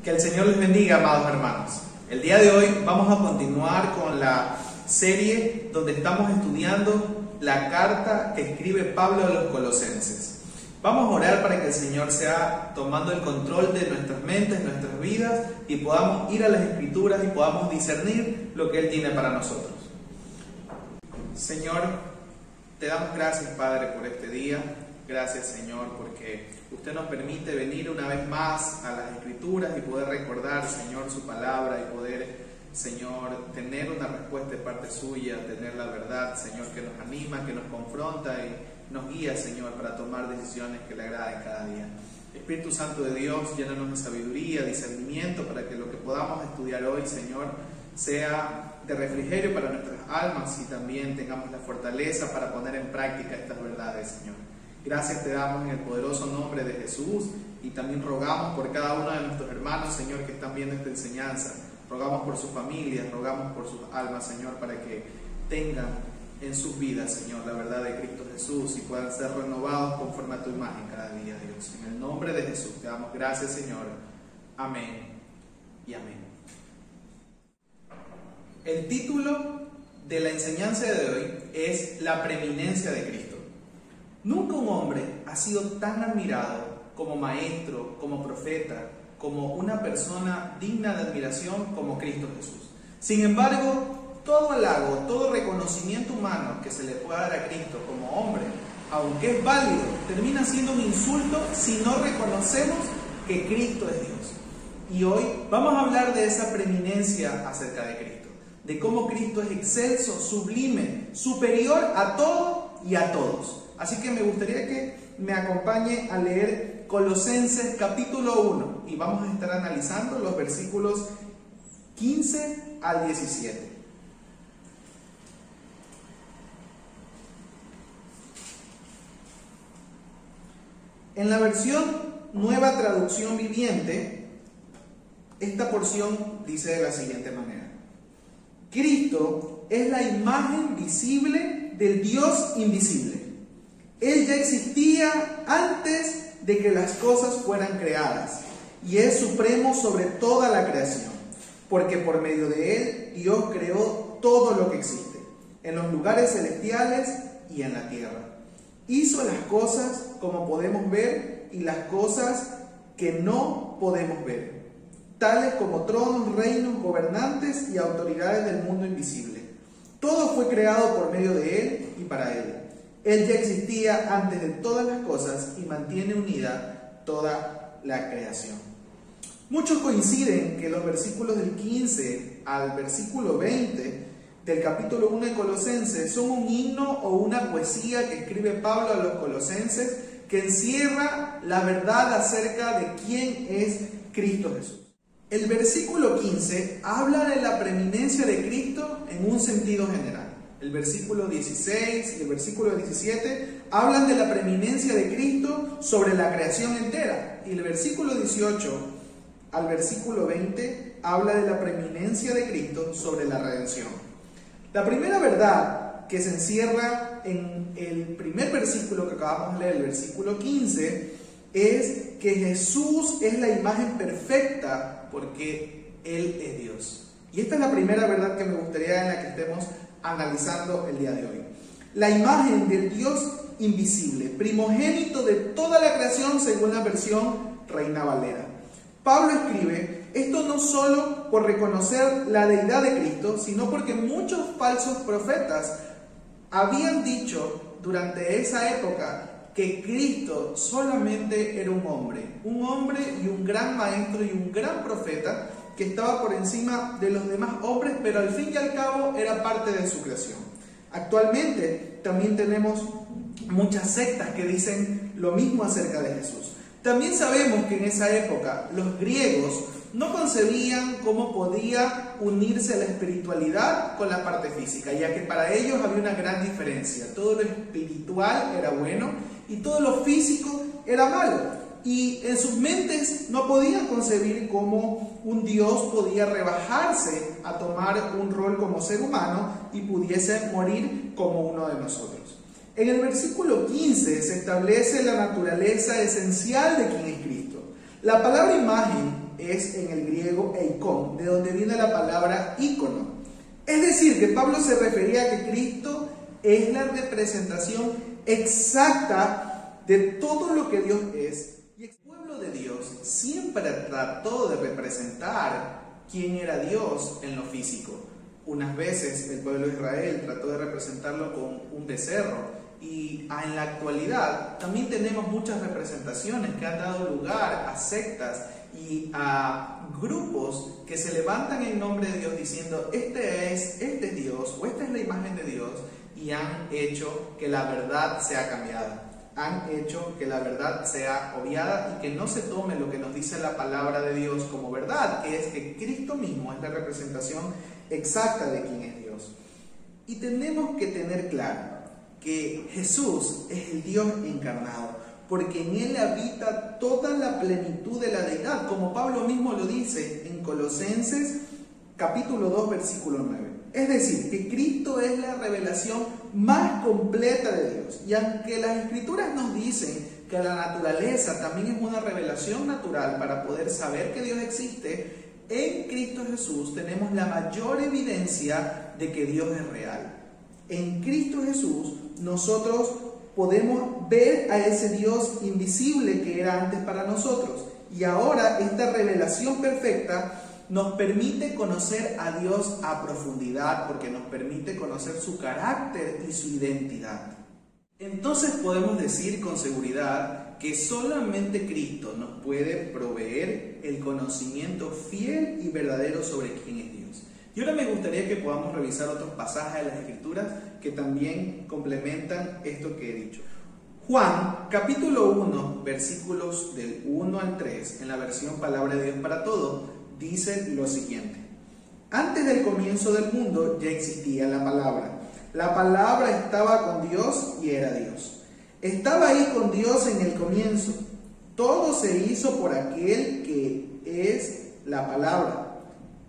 Que el Señor les bendiga, amados hermanos. El día de hoy vamos a continuar con la serie donde estamos estudiando la carta que escribe Pablo a los Colosenses. Vamos a orar para que el Señor sea tomando el control de nuestras mentes, nuestras vidas, y podamos ir a las Escrituras y podamos discernir lo que Él tiene para nosotros. Señor, te damos gracias, Padre, por este día. Gracias, Señor, porque usted nos permite venir una vez más a las Escrituras y poder recordar, Señor, su palabra y poder, Señor, tener una respuesta de parte suya, tener la verdad, Señor, que nos anima, que nos confronta y nos guía, Señor, para tomar decisiones que le agraden cada día. Espíritu Santo de Dios, llénanos de sabiduría, discernimiento, para que lo que podamos estudiar hoy, Señor, sea de refrigerio para nuestras almas y también tengamos la fortaleza para poner en práctica estas verdades, Señor. Gracias te damos en el poderoso nombre de Jesús y también rogamos por cada uno de nuestros hermanos, Señor, que están viendo esta enseñanza. Rogamos por sus familias, rogamos por sus almas, Señor, para que tengan en sus vidas, Señor, la verdad de Cristo Jesús y puedan ser renovados conforme a tu imagen cada día, Dios. En el nombre de Jesús te damos gracias, Señor. Amén y amén. El título de la enseñanza de hoy es La preeminencia de Cristo. Nunca un hombre ha sido tan admirado como maestro, como profeta, como una persona digna de admiración como Cristo Jesús. Sin embargo, todo halago, todo reconocimiento humano que se le pueda dar a Cristo como hombre, aunque es válido, termina siendo un insulto si no reconocemos que Cristo es Dios. Y hoy vamos a hablar de esa preeminencia acerca de Cristo, de cómo Cristo es excelso, sublime, superior a todo y a todos. Así que me gustaría que me acompañe a leer Colosenses capítulo 1 y vamos a estar analizando los versículos 15 al 17. En la versión Nueva Traducción Viviente, esta porción dice de la siguiente manera: Cristo es la imagen visible del Dios invisible. Él ya existía antes de que las cosas fueran creadas y es supremo sobre toda la creación, porque por medio de Él Dios creó todo lo que existe, en los lugares celestiales y en la tierra. Hizo las cosas como podemos ver y las cosas que no podemos ver, tales como tronos, reinos, gobernantes y autoridades del mundo invisible. Todo fue creado por medio de Él y para Él. Él ya existía antes de todas las cosas y mantiene unida toda la creación. Muchos coinciden que los versículos del 15 al versículo 20 del capítulo 1 de Colosenses son un himno o una poesía que escribe Pablo a los colosenses que encierra la verdad acerca de quién es Cristo Jesús. El versículo 15 habla de la preeminencia de Cristo en un sentido general. El versículo 16 y el versículo 17 hablan de la preeminencia de Cristo sobre la creación entera. Y el versículo 18 al versículo 20 habla de la preeminencia de Cristo sobre la redención. La primera verdad que se encierra en el primer versículo que acabamos de leer, el versículo 15, es que Jesús es la imagen perfecta porque Él es Dios. Y esta es la primera verdad que me gustaría en la que estemos analizando el día de hoy. La imagen del Dios invisible, primogénito de toda la creación según la versión Reina Valera. Pablo escribe esto no solo por reconocer la deidad de Cristo, sino porque muchos falsos profetas habían dicho durante esa época que Cristo solamente era un hombre y un gran maestro y un gran profeta que estaba por encima de los demás hombres, pero al fin y al cabo era parte de su creación. Actualmente también tenemos muchas sectas que dicen lo mismo acerca de Jesús. También sabemos que en esa época los griegos no concebían cómo podía unirse la espiritualidad con la parte física, ya que para ellos había una gran diferencia. Todo lo espiritual era bueno y todo lo físico era malo. Y en sus mentes no podían concebir cómo un Dios podía rebajarse a tomar un rol como ser humano y pudiese morir como uno de nosotros. En el versículo 15 se establece la naturaleza esencial de quién es Cristo. La palabra imagen es en el griego eikon, de donde viene la palabra ícono. Es decir, que Pablo se refería a que Cristo es la representación exacta de todo lo que Dios es. Y el pueblo de Dios siempre trató de representar quién era Dios en lo físico. Unas veces el pueblo de Israel trató de representarlo con un becerro, y en la actualidad también tenemos muchas representaciones que han dado lugar a sectas y a grupos que se levantan en nombre de Dios diciendo este es Dios o esta es la imagen de Dios, y han hecho que la verdad sea cambiada, han hecho que la verdad sea obviada y que no se tome lo que nos dice la palabra de Dios como verdad, que es que Cristo mismo es la representación exacta de quién es Dios. Y tenemos que tener claro que Jesús es el Dios encarnado, porque en Él habita toda la plenitud de la deidad, como Pablo mismo lo dice en Colosenses capítulo 2 versículo 9. Es decir, que Cristo es la revelación más completa de Dios. Y aunque las Escrituras nos dicen que la naturaleza también es una revelación natural para poder saber que Dios existe, en Cristo Jesús tenemos la mayor evidencia de que Dios es real. En Cristo Jesús nosotros podemos ver a ese Dios invisible que era antes para nosotros. Y ahora esta revelación perfecta nos permite conocer a Dios a profundidad, porque nos permite conocer su carácter y su identidad. Entonces podemos decir con seguridad que solamente Cristo nos puede proveer el conocimiento fiel y verdadero sobre quién es Dios. Y ahora me gustaría que podamos revisar otros pasajes de las Escrituras que también complementan esto que he dicho. Juan, capítulo 1, versículos del 1 al 3, en la versión Palabra de Dios para Todos, dice lo siguiente: antes del comienzo del mundo ya existía la palabra. La palabra estaba con Dios y era Dios. Estaba ahí con Dios en el comienzo. Todo se hizo por aquel que es la palabra.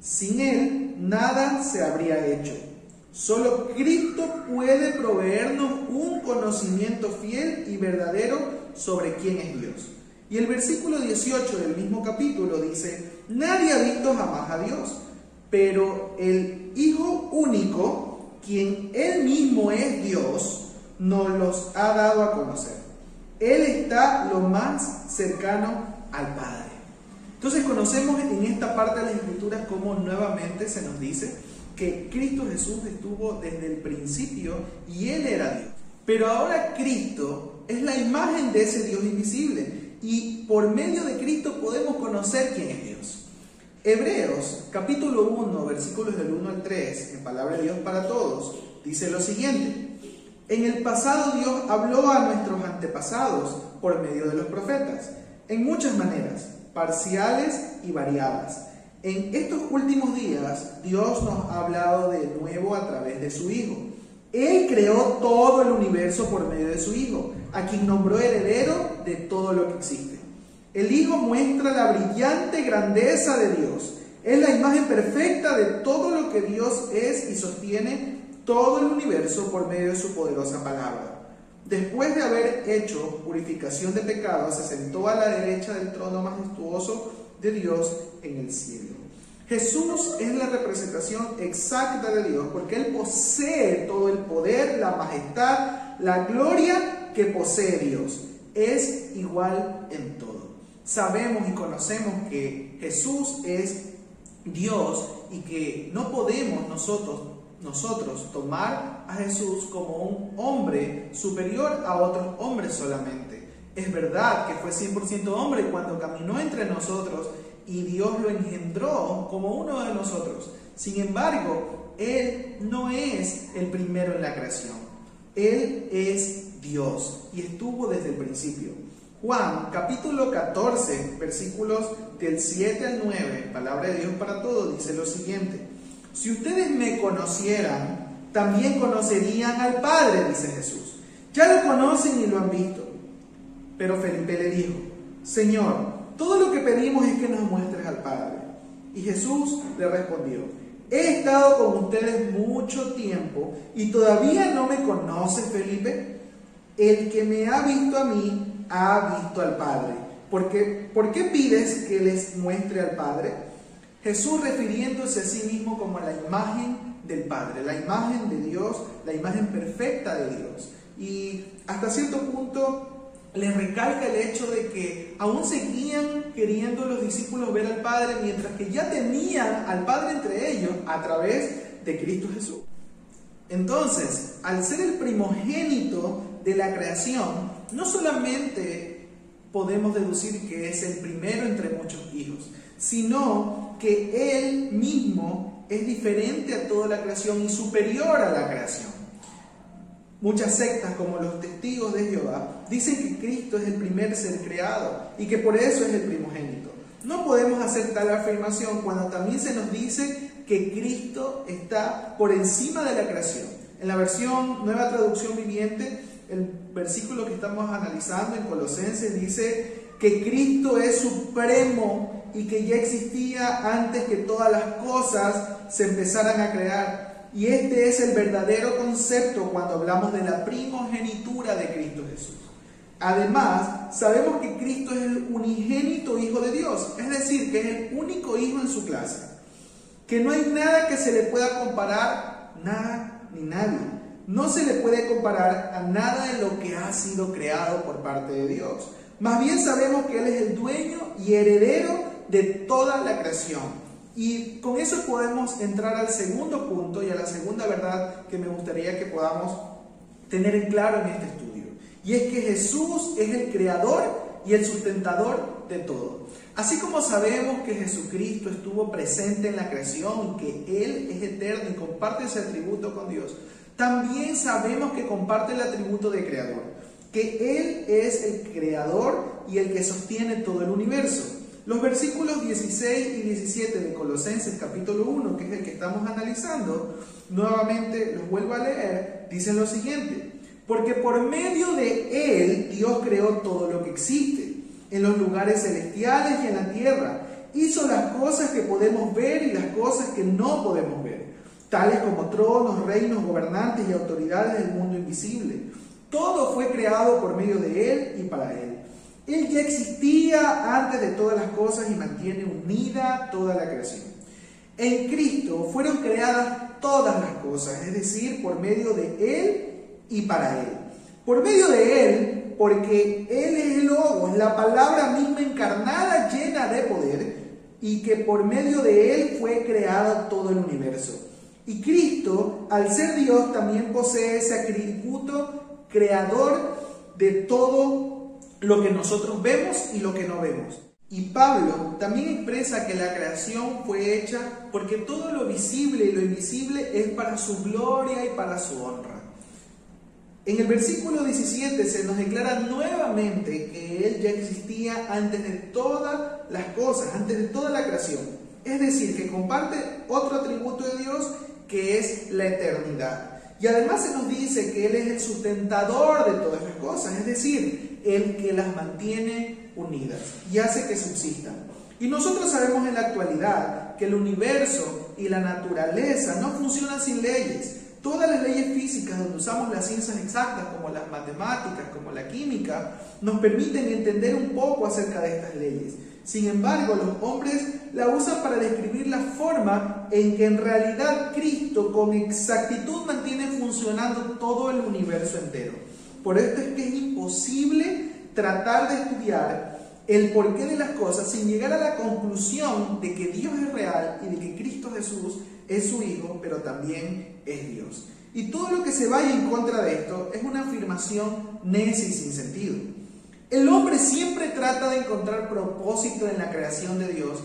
Sin Él nada se habría hecho. Solo Cristo puede proveernos un conocimiento fiel y verdadero sobre quién es Dios. Y el versículo 18 del mismo capítulo dice: nadie ha visto jamás a Dios, pero el Hijo único, quien Él mismo es Dios, nos los ha dado a conocer. Él está lo más cercano al Padre. Entonces conocemos en esta parte de las Escrituras cómo nuevamente se nos dice que Cristo Jesús estuvo desde el principio y Él era Dios. Pero ahora Cristo es la imagen de ese Dios invisible, y por medio de Cristo podemos conocer quién es Dios. Hebreos capítulo 1 versículos del 1 al 3, en Palabra de Dios para Todos, dice lo siguiente: en el pasado Dios habló a nuestros antepasados por medio de los profetas, en muchas maneras, parciales y variadas. En estos últimos días, Dios nos ha hablado de nuevo a través de su Hijo. Él creó todo el universo por medio de su Hijo, a quien nombró heredero de todo lo que existe. El Hijo muestra la brillante grandeza de Dios. Es la imagen perfecta de todo lo que Dios es y sostiene todo el universo por medio de su poderosa palabra. Después de haber hecho purificación de pecados, se sentó a la derecha del trono majestuoso de Dios en el cielo. Jesús es la representación exacta de Dios, porque Él posee todo el poder, la majestad, la gloria que posee Dios. Es igual en todo. Sabemos y conocemos que Jesús es Dios y que no podemos nosotros tomar a Jesús como un hombre superior a otros hombres solamente. Es verdad que fue 100% hombre cuando caminó entre nosotros y Dios lo engendró como uno de nosotros. Sin embargo, Él no es el primero en la creación. Él es Dios y estuvo desde el principio. Juan, capítulo 14, versículos del 7 al 9, Palabra de Dios para Todos, dice lo siguiente: si ustedes me conocieran, también conocerían al Padre, dice Jesús. Ya lo conocen y lo han visto. Pero Felipe le dijo: Señor, todo lo que pedimos es que nos muestres al Padre. Y Jesús le respondió: he estado con ustedes mucho tiempo y todavía no me conoces, Felipe. El que me ha visto a mí, ha visto al Padre. ¿Por qué pides que les muestre al Padre? Jesús refiriéndose a sí mismo como la imagen del Padre, la imagen de Dios, la imagen perfecta de Dios. Y hasta cierto punto les recalca el hecho de que aún seguían queriendo los discípulos ver al Padre, mientras que ya tenían al Padre entre ellos a través de Cristo Jesús. Entonces, al ser el primogénito de la creación, no solamente podemos deducir que es el primero entre muchos hijos, sino que Él mismo es diferente a toda la creación y superior a la creación. Muchas sectas, como los Testigos de Jehová, dicen que Cristo es el primer ser creado y que por eso es el primogénito. No podemos hacer tal afirmación cuando también se nos dice que Cristo está por encima de la creación. En la versión Nueva Traducción Viviente, el versículo que estamos analizando en Colosenses dice que Cristo es supremo y que ya existía antes que todas las cosas se empezaran a crear. Y este es el verdadero concepto cuando hablamos de la primogenitura de Cristo Jesús. Además, sabemos que Cristo es el unigénito Hijo de Dios, es decir, que es el único Hijo en su clase, que no hay nada que se le pueda comparar, nada ni nadie. No se le puede comparar a nada de lo que ha sido creado por parte de Dios. Más bien sabemos que Él es el dueño y heredero de toda la creación. Y con eso podemos entrar al segundo punto y a la segunda verdad que me gustaría que podamos tener en claro en este estudio. Y es que Jesús es el creador y el sustentador de todo. Así como sabemos que Jesucristo estuvo presente en la creación, que Él es eterno y comparte ese atributo con Dios, también sabemos que comparte el atributo de creador, que Él es el creador y el que sostiene todo el universo. Los versículos 16 y 17 de Colosenses capítulo 1, que es el que estamos analizando, nuevamente los vuelvo a leer, dicen lo siguiente: porque por medio de Él Dios creó todo lo que existe, en los lugares celestiales y en la tierra. Hizo las cosas que podemos ver y las cosas que no podemos ver, tales como tronos, reinos, gobernantes y autoridades del mundo invisible. Todo fue creado por medio de Él y para Él. Él ya existía antes de todas las cosas y mantiene unida toda la creación. En Cristo fueron creadas todas las cosas, es decir, por medio de Él y para Él. Por medio de Él, porque Él es el Logos, la palabra misma encarnada, llena de poder, y que por medio de Él fue creado todo el universo. Y Cristo, al ser Dios, también posee ese atributo creador de todo lo que nosotros vemos y lo que no vemos. Y Pablo también expresa que la creación fue hecha porque todo lo visible y lo invisible es para su gloria y para su honra. En el versículo 17 se nos declara nuevamente que Él ya existía antes de todas las cosas, antes de toda la creación. Es decir, que comparte otro atributo de Dios, que es la eternidad. Y además se nos dice que Él es el sustentador de todas las cosas, es decir, el que las mantiene unidas y hace que subsistan. Y nosotros sabemos en la actualidad que el universo y la naturaleza no funcionan sin leyes. Todas las leyes físicas donde usamos las ciencias exactas, como las matemáticas, como la química, nos permiten entender un poco acerca de estas leyes. Sin embargo, los hombres la usan para describir la forma en que en realidad Cristo con exactitud mantiene funcionando todo el universo entero. Por esto es que es imposible tratar de estudiar el porqué de las cosas sin llegar a la conclusión de que Dios es real y de que Cristo Jesús es su Hijo, pero también es Dios. Y todo lo que se vaya en contra de esto es una afirmación necia y sin sentido. El hombre siempre trata de encontrar propósito en la creación de Dios,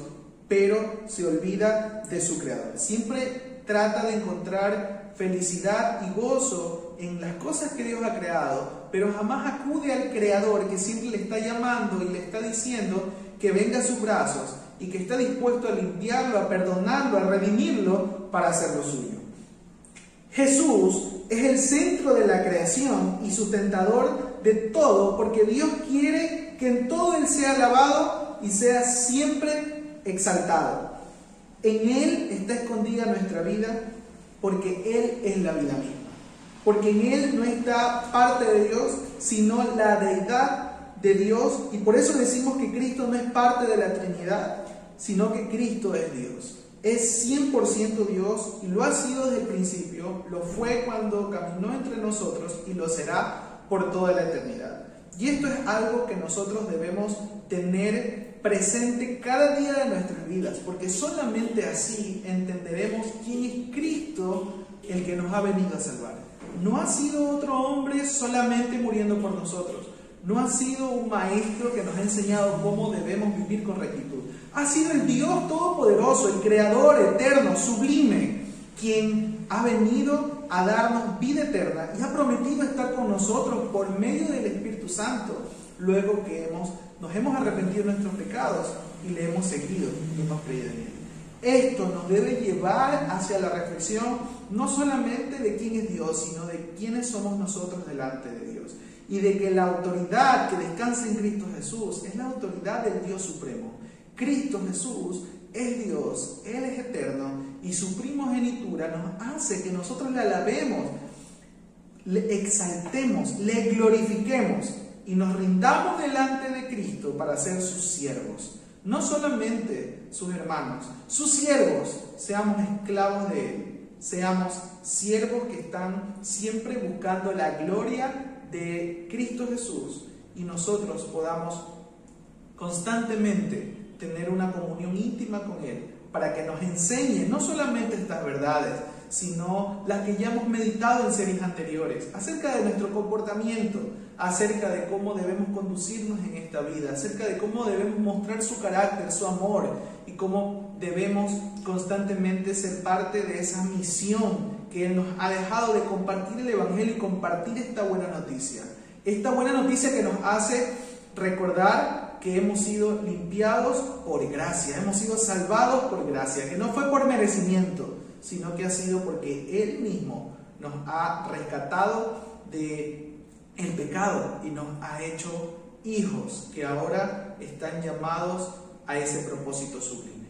pero se olvida de su Creador. Siempre trata de encontrar felicidad y gozo en las cosas que Dios ha creado, pero jamás acude al Creador, que siempre le está llamando y le está diciendo que venga a sus brazos y que está dispuesto a limpiarlo, a perdonarlo, a redimirlo para hacerlo suyo. Jesús es el centro de la creación y sustentador de todo, porque Dios quiere que en todo Él sea alabado y sea siempre exaltado. En Él está escondida nuestra vida, porque Él es la vida misma. Porque en Él no está parte de Dios, sino la deidad de Dios, y por eso decimos que Cristo no es parte de la Trinidad, sino que Cristo es Dios. Es 100% Dios y lo ha sido desde el principio, lo fue cuando caminó entre nosotros y lo será por toda la eternidad. Y esto es algo que nosotros debemos tener presente cada día de nuestras vidas, porque solamente así entenderemos quién es Cristo, el que nos ha venido a salvar. No ha sido otro hombre solamente muriendo por nosotros. No ha sido un maestro que nos ha enseñado cómo debemos vivir con rectitud. Ha sido el Dios Todopoderoso, el Creador eterno, sublime, quien ha venido a darnos vida eterna y ha prometido estar con nosotros por medio del Espíritu Santo, luego que nos hemos arrepentido de nuestros pecados y le hemos seguido y hemos creído en Él. Esto nos debe llevar hacia la reflexión no solamente de quién es Dios, sino de quiénes somos nosotros delante de Dios. Y de que la autoridad que descansa en Cristo Jesús es la autoridad del Dios Supremo. Cristo Jesús es Dios, Él es eterno, y su primogenitura nos hace que nosotros le alabemos, le exaltemos, le glorifiquemos y nos rindamos delante de Cristo para ser sus siervos. No solamente sus hermanos, sus siervos, seamos esclavos de Él, seamos siervos que están siempre buscando la gloria de Cristo Jesús y nosotros podamos constantemente tener una comunión íntima con Él para que nos enseñe no solamente estas verdades, sino las que ya hemos meditado en series anteriores, acerca de nuestro comportamiento, acerca de cómo debemos conducirnos en esta vida, acerca de cómo debemos mostrar su carácter, su amor, y cómo debemos constantemente ser parte de esa misión que Él nos ha dejado de compartir el Evangelio y compartir esta buena noticia. Esta buena noticia que nos hace recordar que hemos sido limpiados por gracia, hemos sido salvados por gracia, que no fue por merecimiento, sino que ha sido porque Él mismo nos ha rescatado del pecado y nos ha hecho hijos que ahora están llamados a ese propósito sublime.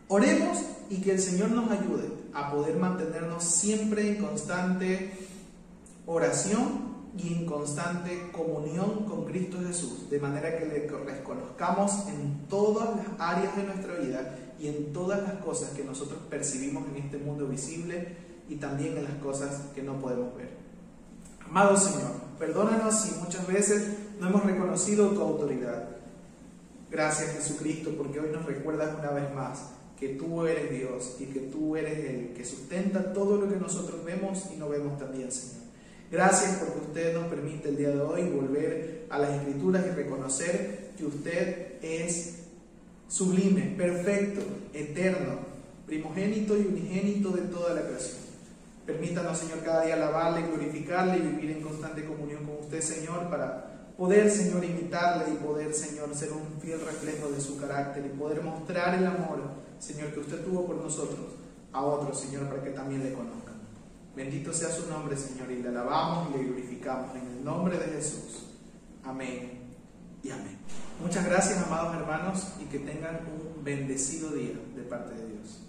Oremos y que el Señor nos ayude a poder mantenernos siempre en constante oración y en constante comunión con Cristo Jesús, de manera que le reconozcamos en todas las áreas de nuestra vida y en todas las cosas que nosotros percibimos en este mundo visible y también en las cosas que no podemos ver. Amado Señor, perdónanos si muchas veces no hemos reconocido tu autoridad. Gracias, Jesucristo, porque hoy nos recuerdas una vez más que tú eres Dios y que tú eres el que sustenta todo lo que nosotros vemos y no vemos también, Señor. Gracias porque usted nos permite el día de hoy volver a las Escrituras y reconocer que usted es sublime, perfecto, eterno, primogénito y unigénito de toda la creación. Permítanos, Señor, cada día alabarle, glorificarle y vivir en constante comunión con usted, Señor, para poder, Señor, imitarle y poder, Señor, ser un fiel reflejo de su carácter y poder mostrar el amor, Señor, que usted tuvo por nosotros a otros, Señor, para que también le conozcan. Bendito sea su nombre, Señor, y le alabamos y le glorificamos en el nombre de Jesús. Amén y amén. Muchas gracias, amados hermanos, y que tengan un bendecido día de parte de Dios.